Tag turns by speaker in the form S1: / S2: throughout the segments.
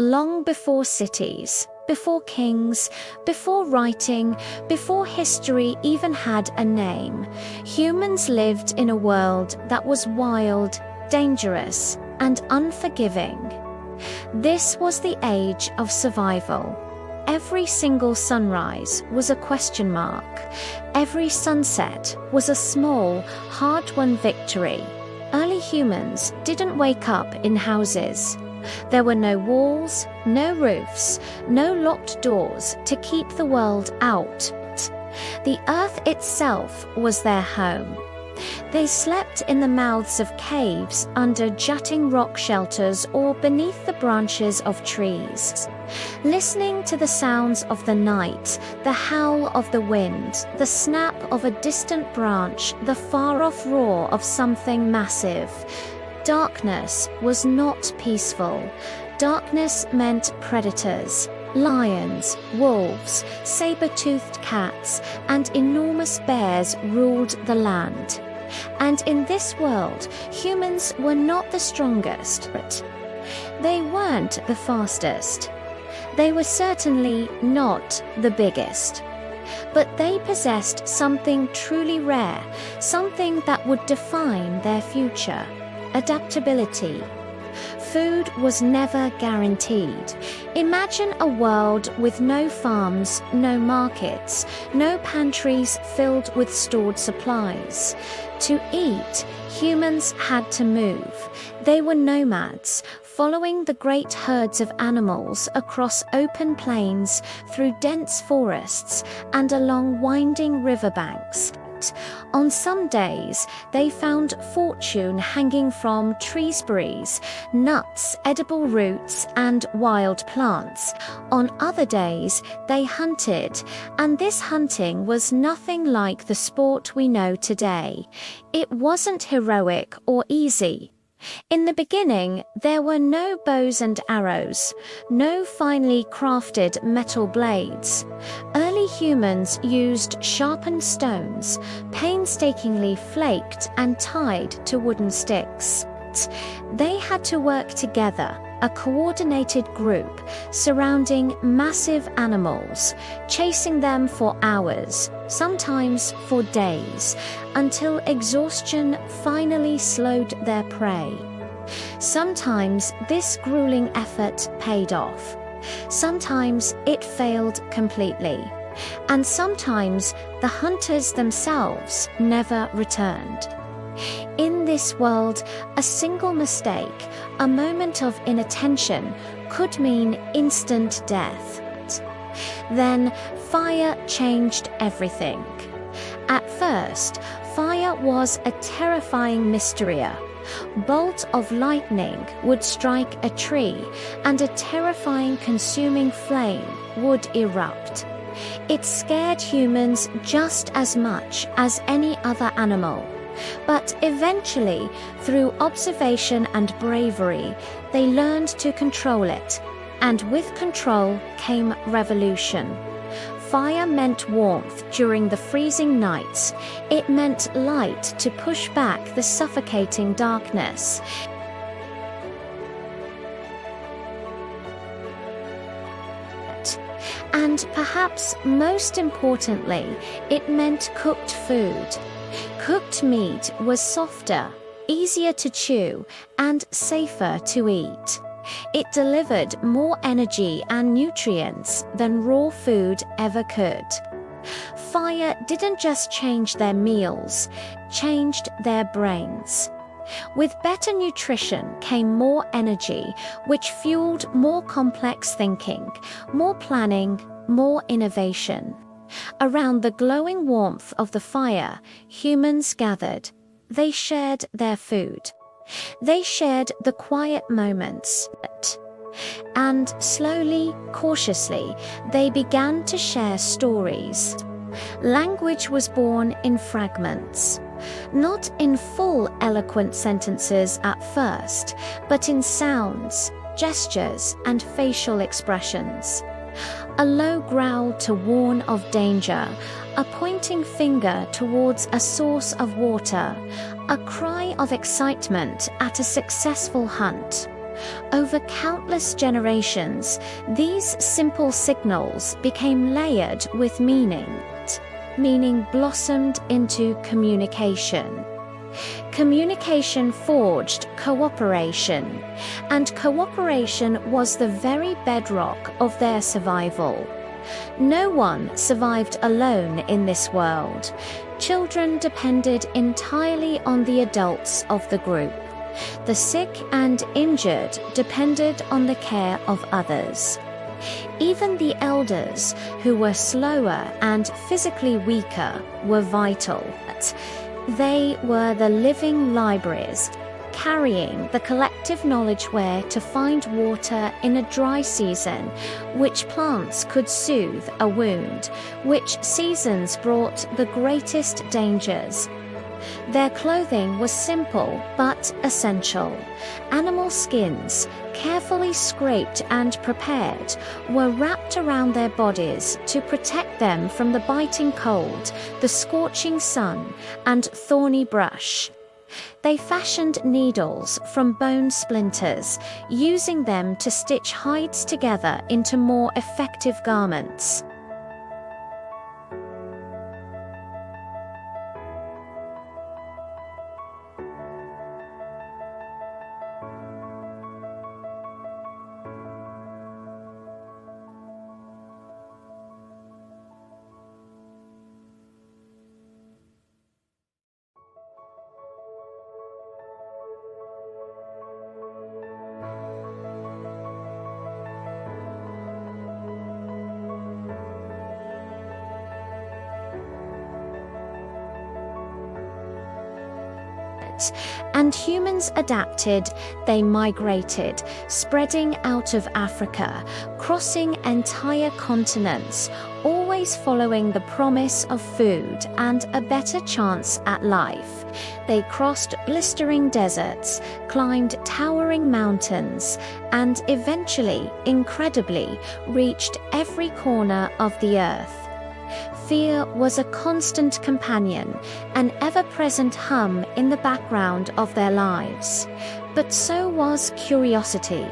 S1: Long before cities, before kings, before writing, before history even had a name, humans lived in a world that was wild, dangerous, and unforgiving. This was the age of survival. Every single sunrise was a question mark. Every sunset was a small, hard-won victory. Early humans didn't wake up in houses. There were no walls, no roofs, no locked doors to keep the world out. The earth itself was their home. They slept in the mouths of caves, under jutting rock shelters, or beneath the branches of trees, listening to the sounds of the night, the howl of the wind, the snap of a distant branch, the far-off roar of something massive. Darkness was not peaceful. Darkness meant predators. Lions, wolves, saber-toothed cats, and enormous bears ruled the land. And in this world, humans were not the strongest, but they weren't the fastest. They were certainly not the biggest. But they possessed something truly rare, something that would define their future: adaptability. Food was never guaranteed. Imagine a world with no farms, no markets, no pantries filled with stored supplies. To eat, humans had to move. They were nomads, following the great herds of animals across open plains, through dense forests, and along winding riverbanks. On some days, they found fortune hanging from treesberries, nuts, edible roots, and wild plants. On other days, they hunted, and this hunting was nothing like the sport we know today. It wasn't heroic or easy. In the beginning, there were no bows and arrows, no finely crafted metal blades. Early humans used sharpened stones, painstakingly flaked and tied to wooden sticks. They had to work together, a coordinated group, surrounding massive animals, chasing them for hours, sometimes for days, until exhaustion finally slowed their prey. Sometimes this grueling effort paid off. Sometimes it failed completely. And sometimes the hunters themselves never returned. In this world, a single mistake, a moment of inattention, could mean instant death. Then fire changed everything. At first, fire was a terrifying mystery. A bolt of lightning would strike a tree, and a terrifying consuming flame would erupt. It scared humans just as much as any other animal. But eventually, through observation and bravery, they learned to control it. And with control came revolution. Fire meant warmth during the freezing nights. It meant light to push back the suffocating darkness. And perhaps most importantly, it meant cooked food. Cooked meat was softer, easier to chew, and safer to eat. It delivered more energy and nutrients than raw food ever could. Fire didn't just change their meals, changed their brains. With better nutrition came more energy, which fueled more complex thinking, more planning, more innovation. Around the glowing warmth of the fire, humans gathered. They shared their food. They shared the quiet moments. And slowly, cautiously, they began to share stories. Language was born in fragments. Not in full, eloquent sentences at first, but in sounds, gestures, and facial expressions. A low growl to warn of danger, a pointing finger towards a source of water, a cry of excitement at a successful hunt. Over countless generations, these simple signals became layered with meaning. Meaning blossomed into communication. Communication forged cooperation, and cooperation was the very bedrock of their survival. No one survived alone in this world. Children depended entirely on the adults of the group. The sick and injured depended on the care of others. Even the elders, who were slower and physically weaker, were vital. They were the living libraries, carrying the collective knowledge where to find water in a dry season, which plants could soothe a wound, which seasons brought the greatest dangers. Their clothing was simple but essential. Animal skins, carefully scraped and prepared, were wrapped around their bodies to protect them from the biting cold, the scorching sun, and thorny brush. They fashioned needles from bone splinters, using them to stitch hides together into more effective garments. And humans adapted, they migrated, spreading out of Africa, crossing entire continents, always following the promise of food and a better chance at life. They crossed blistering deserts, climbed towering mountains, and eventually, incredibly, reached every corner of the earth. Fear was a constant companion, an ever-present hum in the background of their lives. But so was curiosity.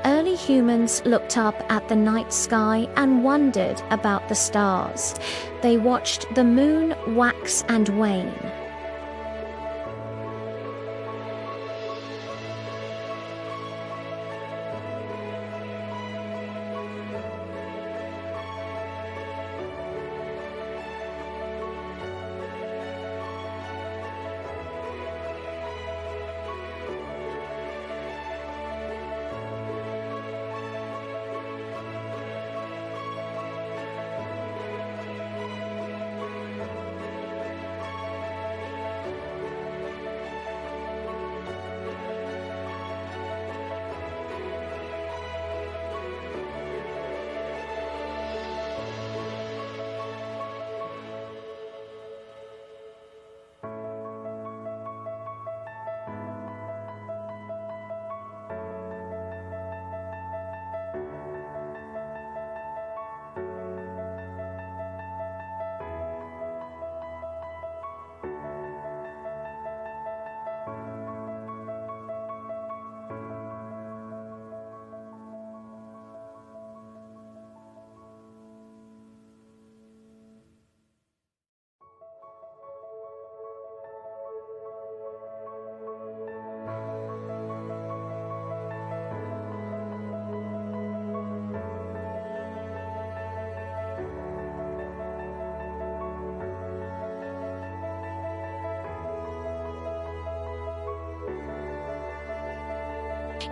S1: Early humans looked up at the night sky and wondered about the stars. They watched the moon wax and wane.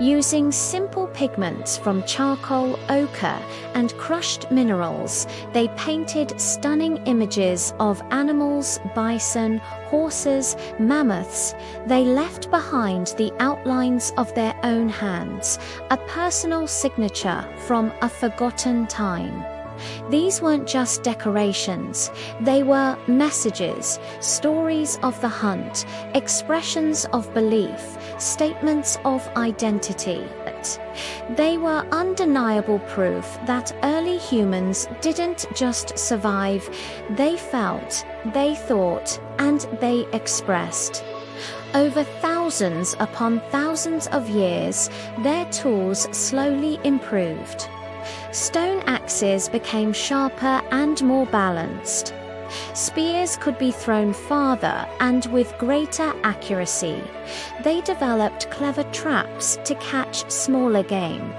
S1: Using simple pigments from charcoal, ochre, and crushed minerals, they painted stunning images of animals, bison, horses, mammoths. They left behind the outlines of their own hands, a personal signature from a forgotten time. These weren't just decorations, they were messages, stories of the hunt, expressions of belief, statements of identity. They were undeniable proof that early humans didn't just survive, they felt, they thought, and they expressed. Over thousands thousands upon thousands of years, their tools slowly improved. Stone axes became sharper and more balanced. Spears could be thrown farther and with greater accuracy. They developed clever traps to catch smaller game.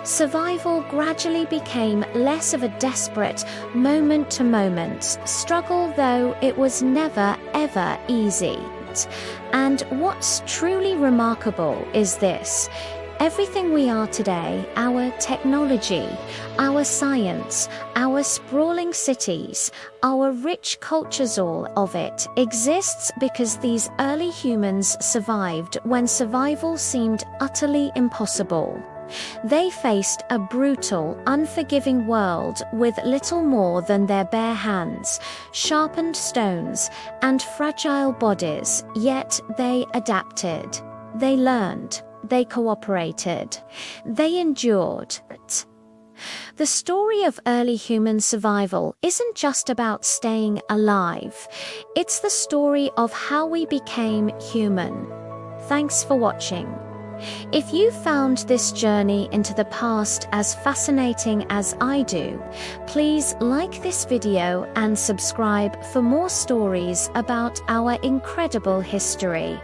S1: Survival gradually became less of a desperate, moment-to-moment struggle, though it was never, ever easy. And what's truly remarkable is this: everything we are today, our technology, our science, our sprawling cities, our rich cultures, all of it exists because these early humans survived when survival seemed utterly impossible. They faced a brutal, unforgiving world with little more than their bare hands, sharpened stones, and fragile bodies, yet they adapted. They learned. They cooperated. They endured. The story of early human survival isn't just about staying alive. It's the story of how we became human. Thanks for watching. If you found this journey into the past as fascinating as I do, please like this video and subscribe for more stories about our incredible history.